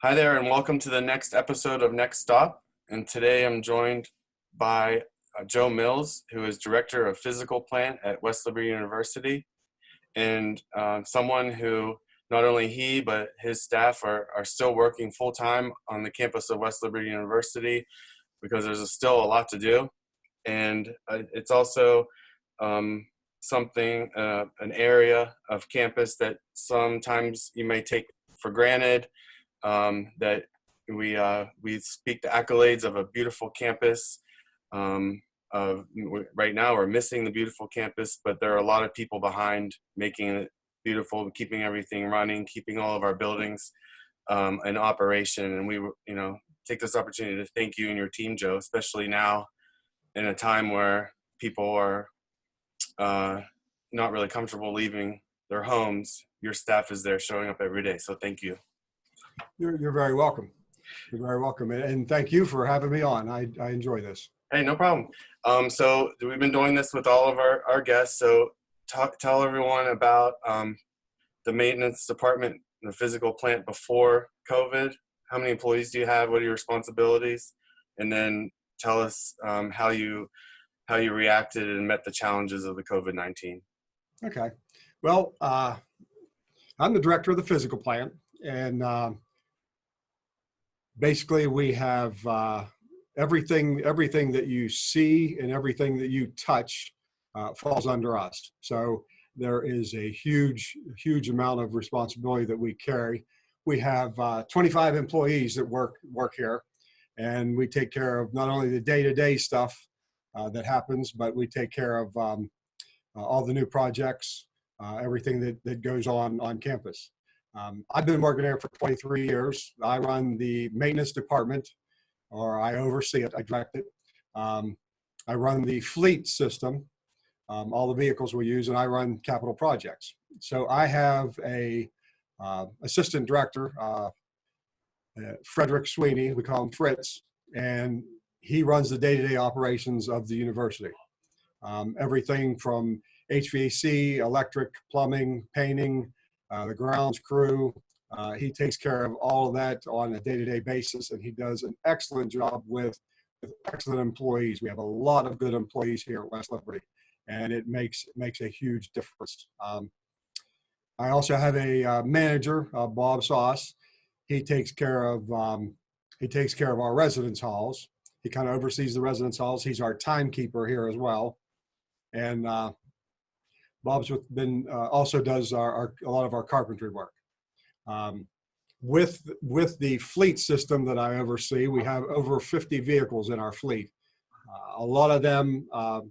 Hi there, and welcome to the next episode of Next Stop. And today I'm joined by Joe Mills, who is Director of Physical Plant at West Liberty University, and someone who not only he but his staff are still working full-time on the campus of West Liberty University because there's still a lot to do. And it's also an area of campus that sometimes you may take for granted, that we speak the accolades of a beautiful campus. Right now we're missing the beautiful campus, but there are a lot of people behind making it beautiful, keeping everything running, keeping all of our buildings in operation. And we take this opportunity to thank you and your team, Joe, especially now in a time where people are not really comfortable leaving their homes. Your staff is there showing up every day, so thank you. You're very welcome. You're very welcome. And thank you for having me on. I enjoy this. Hey, no problem. So we've been doing this with all of our guests. So tell everyone about the maintenance department, the physical plant before COVID. How many employees do you have? What are your responsibilities? And then tell us how you reacted and met the challenges of the COVID-19. Okay. Well, I'm the director of the physical plant, and basically we have everything that you see and everything that you touch falls under us. So there is a huge amount of responsibility that we carry. We have 25 employees that work here, and we take care of not only the day-to-day stuff that happens, but we take care of all the new projects, everything that goes on campus. I've been working there for 23 years. I run the maintenance department, or I oversee it, I direct it. I run the fleet system, all the vehicles we use, and I run capital projects. So I have a assistant director, Frederick Sweeney, we call him Fritz, and he runs the day-to-day operations of the university. Everything from HVAC, electric, plumbing, painting, the grounds crew. He takes care of all of that on a day-to-day basis, and he does an excellent job with excellent employees. We have a lot of good employees here at West Liberty, and it makes a huge difference. I also have a manager, Bob Sauce. He takes care of our residence halls. He kind of oversees the residence halls. He's our timekeeper here as well, and Bob's also does a lot of our carpentry work. With the fleet system that I oversee, we have over 50 vehicles in our fleet. A lot of them, a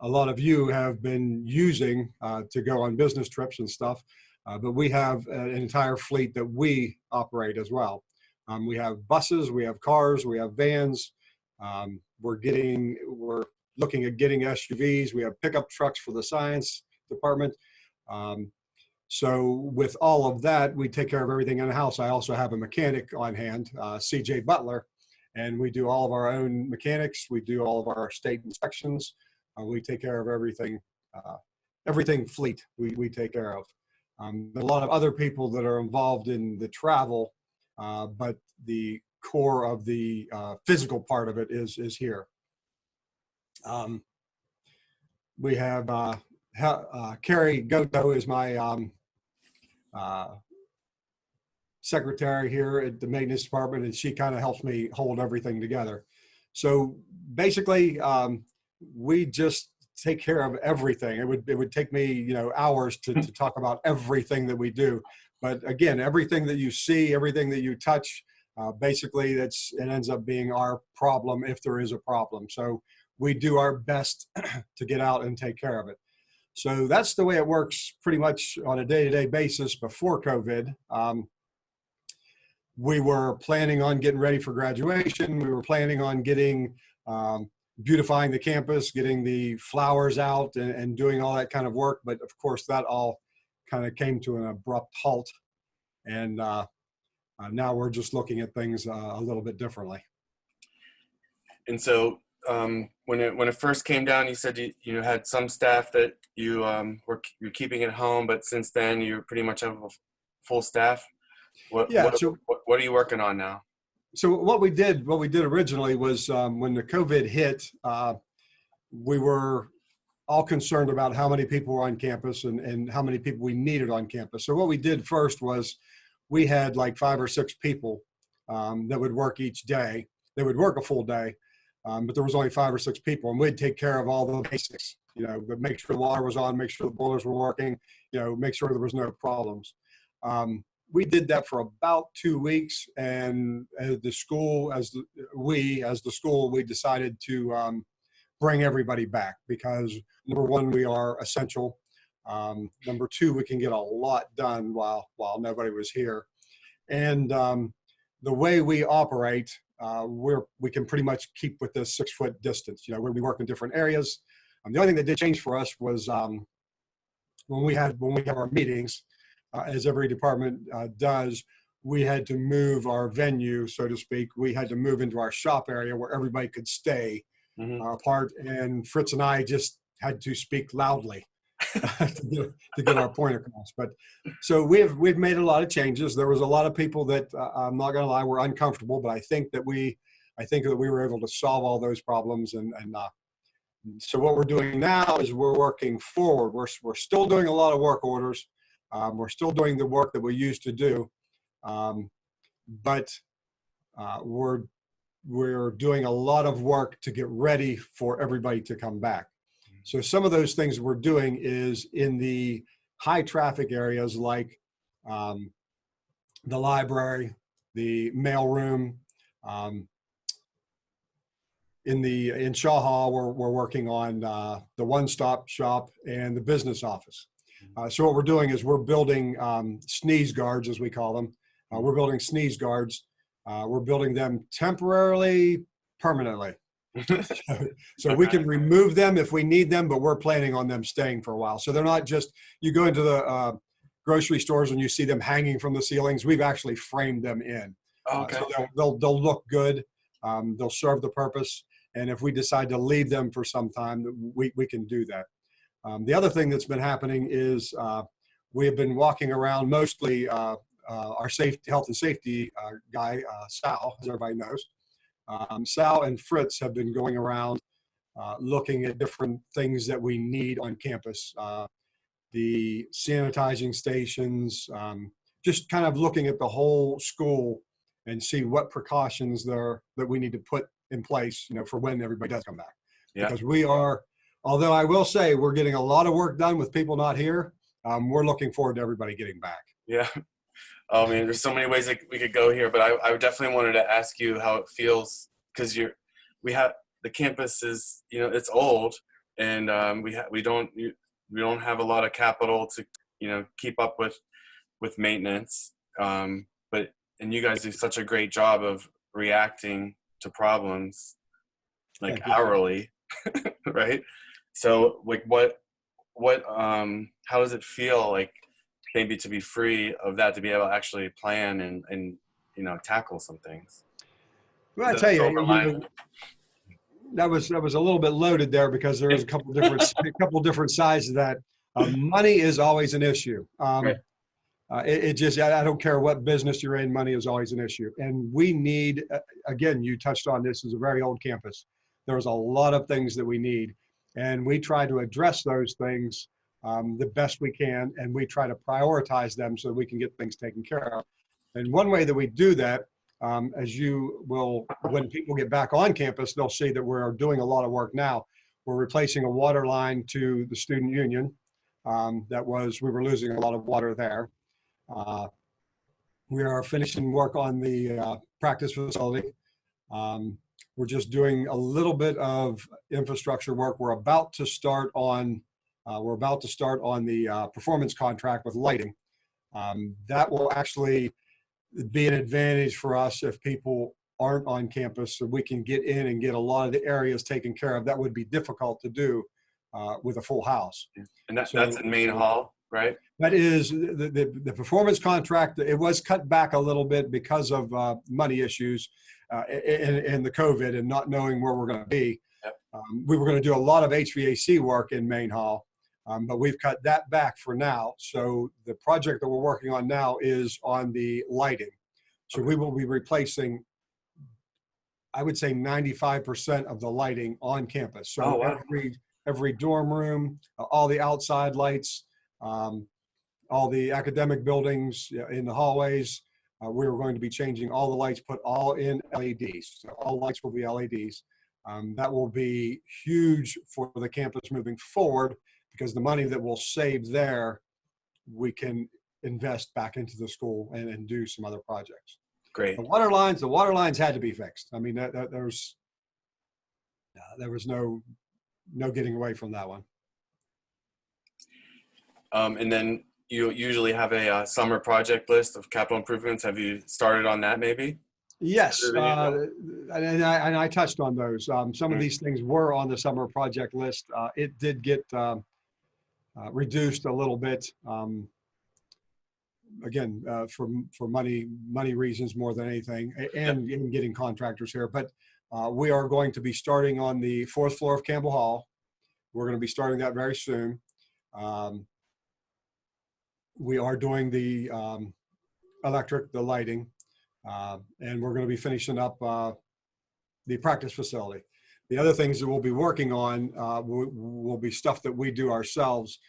lot of you have been using to go on business trips and stuff, but we have an entire fleet that we operate as well. We have buses, we have cars, we have vans. We're looking at getting SUVs. We have pickup trucks for the science department. So with all of that, we take care of everything in the house. I also have a mechanic on hand, CJ Butler, and we do all of our own mechanics. We do all of our state inspections. We take care of everything, everything fleet we take care of. There are a lot of other people that are involved in the travel, but the core of the physical part of it is here. We have Carrie Goto is my secretary here at the maintenance department, and she kind of helps me hold everything together. So basically, we just take care of everything. It would take me hours to talk about everything that we do. But again, everything that you see, everything that you touch, basically it ends up being our problem if there is a problem. So we do our best to get out and take care of it. So that's the way it works pretty much on a day-to-day basis before COVID. We were planning on getting ready for graduation. We were planning on getting, beautifying the campus, getting the flowers out and doing all that kind of work. But of course, that all kind of came to an abrupt halt. And now we're just looking at things a little bit differently. And so when it first came down, you said you had some staff that you're keeping at home, but since then you pretty much have a full staff. What Yeah. what what are you working on now? So what we did originally was when the COVID hit, we were all concerned about how many people were on campus and how many people we needed on campus. So what we did first was we had like 5 or 6 people that would work each day. They would work a full day, but there was only 5 or 6 people, and we'd take care of all the basics. But make sure the water was on, make sure the boilers were working, make sure there was no problems. We did that for about 2 weeks, and as the school, we decided to bring everybody back because number one, we are essential. Number two, we can get a lot done while nobody was here, and the way we operate, we can pretty much keep with this 6-foot distance. When we work in different areas. The only thing that did change for us was when we have our meetings, as every department does, we had to move our venue, so to speak. We had to move into our shop area where everybody could stay apart, and Fritz and I just had to speak loudly to get our point across. But so we've made a lot of changes. There was a lot of people that I'm not going to lie were uncomfortable, but I think that we were able to solve all those problems. And so what we're doing now is we're working forward. We're still doing a lot of work orders. We're still doing the work that we used to do, but we're doing a lot of work to get ready for everybody to come back. So some of those things we're doing is in the high traffic areas like the library, the mail room. In Shaw Hall, we're working on the one-stop shop and the business office. So what we're doing is we're building sneeze guards, as we call them. We're building sneeze guards. We're building them temporarily, permanently. So we can remove them if we need them, but we're planning on them staying for a while. So they're not just, you go into the grocery stores and you see them hanging from the ceilings. We've actually framed them in. Okay. So they'll look good. They'll serve the purpose. And if we decide to leave them for some time, we can do that. The other thing that's been happening is we have been walking around mostly our health and safety guy, Sal, as everybody knows. Sal and Fritz have been going around looking at different things that we need on campus. The sanitizing stations, just kind of looking at the whole school and see what precautions that we need to put in place, for when everybody does come back. Yeah. Because although I will say we're getting a lot of work done with people not here, we're looking forward to everybody getting back. Yeah. I mean, there's so many ways that we could go here, but I definitely wanted to ask you how it feels, because the campus is, it's old, and we don't have a lot of capital to keep up with maintenance, and you guys do such a great job of reacting to problems like hourly, right? So like how does it feel like maybe to be free of that, to be able to actually plan and tackle some things? Well, I tell you, that was a little bit loaded there, because there is a couple different sides to that. Money is always an issue. Right. I don't care what business you're in, money is always an issue. And we need, again, you touched on this, is a very old campus. There's a lot of things that we need, and we try to address those things the best we can, and we try to prioritize them so we can get things taken care of. And one way that we do that, as you will, when people get back on campus, they'll see that we're doing a lot of work now. We're replacing a water line to the student union. We were losing a lot of water there. We are finishing work on the practice facility. We're just doing a little bit of infrastructure work. We're about to start on the performance contract with lighting. That will actually be an advantage for us if people aren't on campus, so we can get in and get a lot of the areas taken care of. That would be difficult to do with a full house. And that's in Main Hall, right? That is the performance contract. It was cut back a little bit because of money issues and the COVID and not knowing where we're going to be. Yep. We were going to do a lot of HVAC work in Main Hall, But we've cut that back for now. So the project that we're working on now is on the lighting. So we will be replacing, I would say 95% of the lighting on campus. So Oh, wow. every dorm room, all the outside lights, all the academic buildings in the hallways, we're going to be changing all the lights, put all in LEDs. So all lights will be LEDs. That will be huge for the campus moving forward, because the money that we'll save there, we can invest back into the school and do some other projects. Great. The water lines had to be fixed. I mean, there was no getting away from that one. And then you usually have a summer project list of capital improvements. Have you started on that maybe? Yes, and I touched on those. Some of these things were on the summer project list. It did get reduced a little bit. Again, for money reasons more than anything, and in getting contractors here. But we are going to be starting on the 4th floor of Campbell Hall. We're going to be starting that very soon. We are doing the electric, the lighting, and we're going to be finishing up the practice facility. The other things that we'll be working on will be stuff that we do ourselves.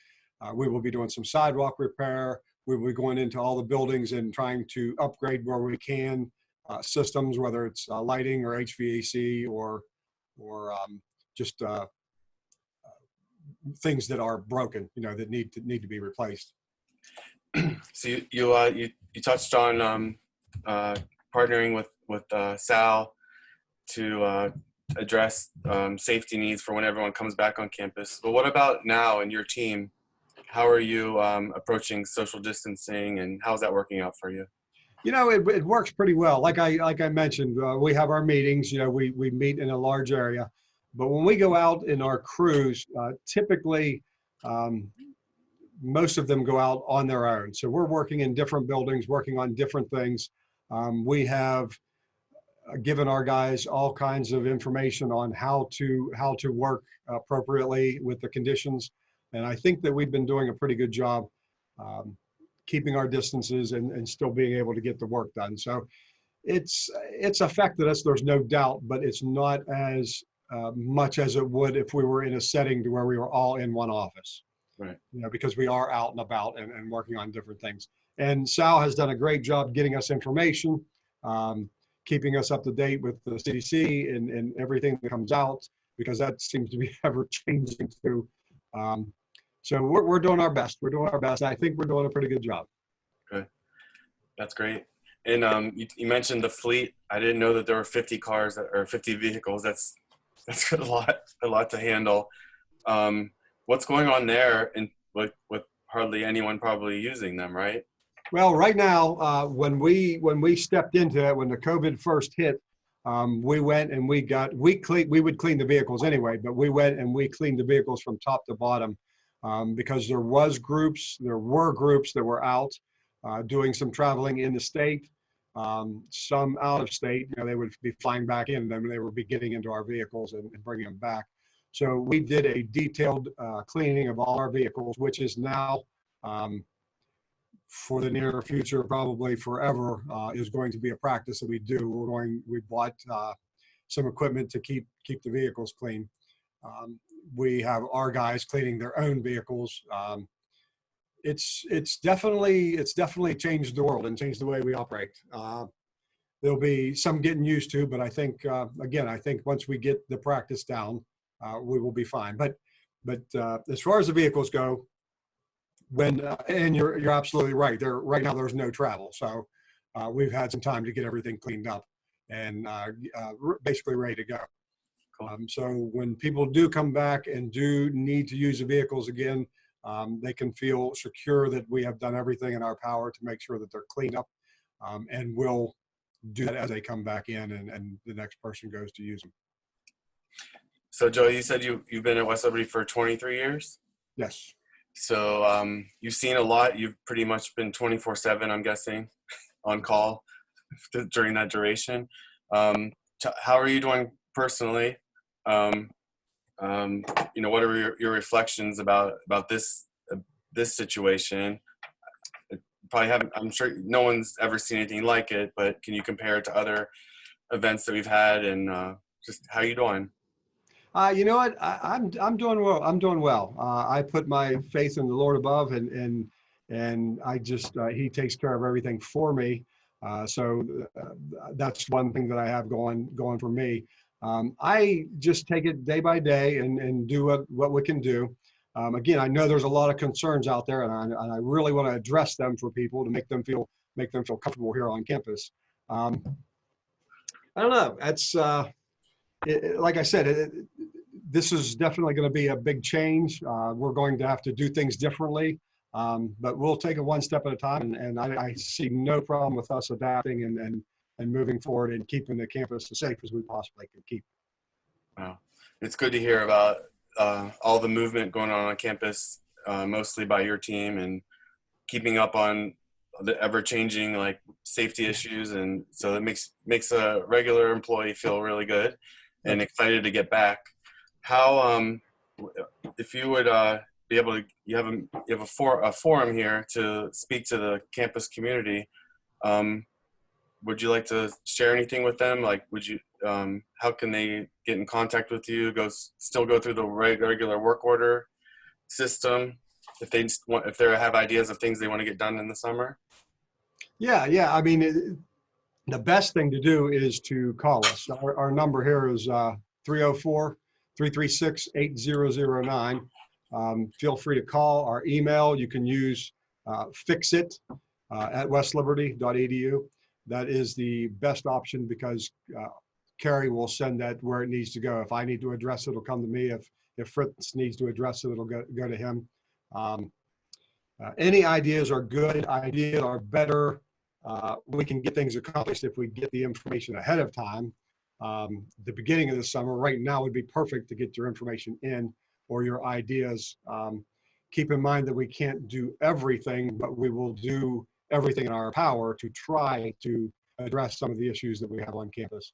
We will be doing some sidewalk repair. We will be going into all the buildings and trying to upgrade where we can systems, whether it's lighting or HVAC or just things that are broken, that need to be replaced. So you touched on partnering with Sal to address safety needs for when everyone comes back on campus. But what about now in your team? How are you approaching social distancing, and how's that working out for you? It works pretty well. Like I mentioned, we have our meetings. We meet in a large area, but when we go out in our crews, typically most of them go out on their own. So we're working in different buildings, working on different things. We have given our guys all kinds of information on how to work appropriately with the conditions. And I think that we've been doing a pretty good job keeping our distances and still being able to get the work done. So it's affected us, there's no doubt, but it's not as much as it would if we were in a setting to where we were all in one office. Right. Because we are out and about and working on different things. And Sal has done a great job getting us information, keeping us up to date with the CDC and everything that comes out, because that seems to be ever changing too. So we're doing our best. We're doing our best. I think we're doing a pretty good job. Good. That's great. And you mentioned the fleet. I didn't know that there were 50 cars or 50 vehicles. That's a lot to handle. What's going on there and with hardly anyone probably using them, right? Well, right now, when we stepped into it, when the COVID first hit, we went and we would clean the vehicles anyway, but we went and we cleaned the vehicles from top to bottom because there were groups that were out doing some traveling in the state, some out of state. They would be flying back in, then they would be getting into our vehicles and bringing them back. So we did a detailed cleaning of all our vehicles, which is now, for the near future, probably forever, is going to be a practice that we do. We bought some equipment to keep the vehicles clean. We have our guys cleaning their own vehicles. It's definitely changed the world and changed the way we operate. There'll be some getting used to, but I think I think once we get the practice down, we will be fine. But as far as the vehicles go, and you're absolutely right. Right now there's no travel, so we've had some time to get everything cleaned up and basically ready to go. Cool. So when people do come back and do need to use the vehicles again, they can feel secure that we have done everything in our power to make sure that they're cleaned up, and we'll do that as they come back in and the next person goes to use them. So Joe, you said you've been at West Liberty for 23 years? Yes. So you've seen a lot. You've pretty much been 24/7, I'm guessing, on call during that duration. How are you doing personally? what are your reflections about this situation? Probably haven't. I'm sure no one's ever seen anything like it, but can you compare it to other events that we've had, and just how you doing? You know what? I'm doing well. I'm doing well. I put my faith in the Lord above, and I just He takes care of everything for me. So that's one thing that I have going for me. I just take it day by day and do what we can do. Again, I know there's a lot of concerns out there, and I really want to address them for people to make them feel comfortable here on campus. I don't know. That's like I said, this is definitely going to be a big change. We're going to have to do things differently, but we'll take it one step at a time. And I see no problem with us adapting and moving forward and keeping the campus as safe as we possibly can keep. Wow, it's good to hear about all the movement going on campus, mostly by your team, and keeping up on the ever-changing like safety issues, and so it makes a regular employee feel really good and excited to get back. How if you would be able to, you have a forum here to speak to the campus community. Would you like to share anything with them? Like, would you how can they get in contact with you? Still go through the regular work order system if they have ideas of things they want to get done in the summer? Yeah. I mean, the best thing to do is to call us. Our number here is 304-336-8009. Feel free to call. Our email, you can use fixit@westliberty.edu. That is the best option because Carrie will send that where it needs to go. If I need to address it, it'll come to me. If Fritz needs to address it, it'll go to him. Any ideas are good. Ideas are better. We can get things accomplished if we get the information ahead of time. The beginning of the summer, right now, would be perfect to get your information in or your ideas. Keep in mind that we can't do everything, but we will do everything in our power to try to address some of the issues that we have on campus.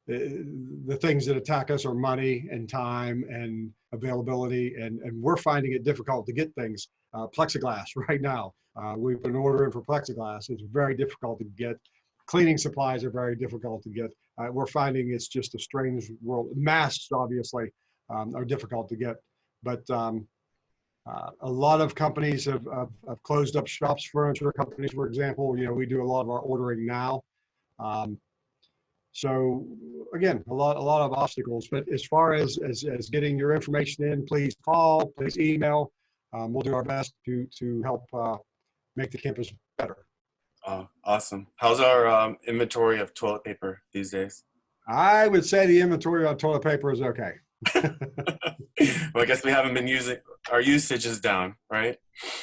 The things that attack us are money and time and availability, and we're finding it difficult to get things. Plexiglass right now. We've been ordering for plexiglass. It's very difficult to get. Cleaning supplies are very difficult to get. We're finding it's just a strange world. Masks, obviously, are difficult to get. But a lot of companies have closed up shops. Furniture companies, for example, we do a lot of our ordering now. So again, a lot of obstacles. But as far as getting your information in, please call, please email. We'll do our best to help make the campus better. Awesome. How's our inventory of toilet paper these days? I would say the inventory on toilet paper is okay. Well, I guess we haven't been using, our usage is down, right?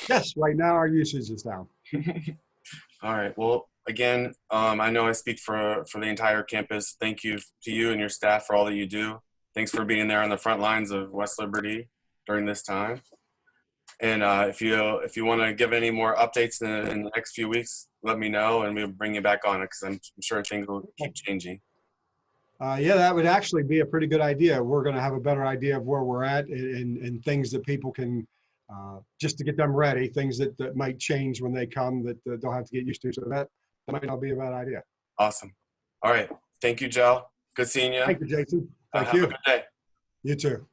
Yes, right now our usage is down. All right. Well, again, I know I speak for the entire campus. Thank you to you and your staff for all that you do. Thanks for being there on the front lines of West Liberty during this time. And if you want to give any more updates in the next few weeks, let me know and we'll bring you back on it because I'm sure things will keep changing. Yeah, that would actually be a pretty good idea. We're going to have a better idea of where we're at and things that people can, just to get them ready, things that might change when they come that they'll have to get used to. So that might not be a bad idea. Awesome. All right. Thank you, Joe. Good seeing you. Thank you, Jason. Thank you. Have a good day. You too.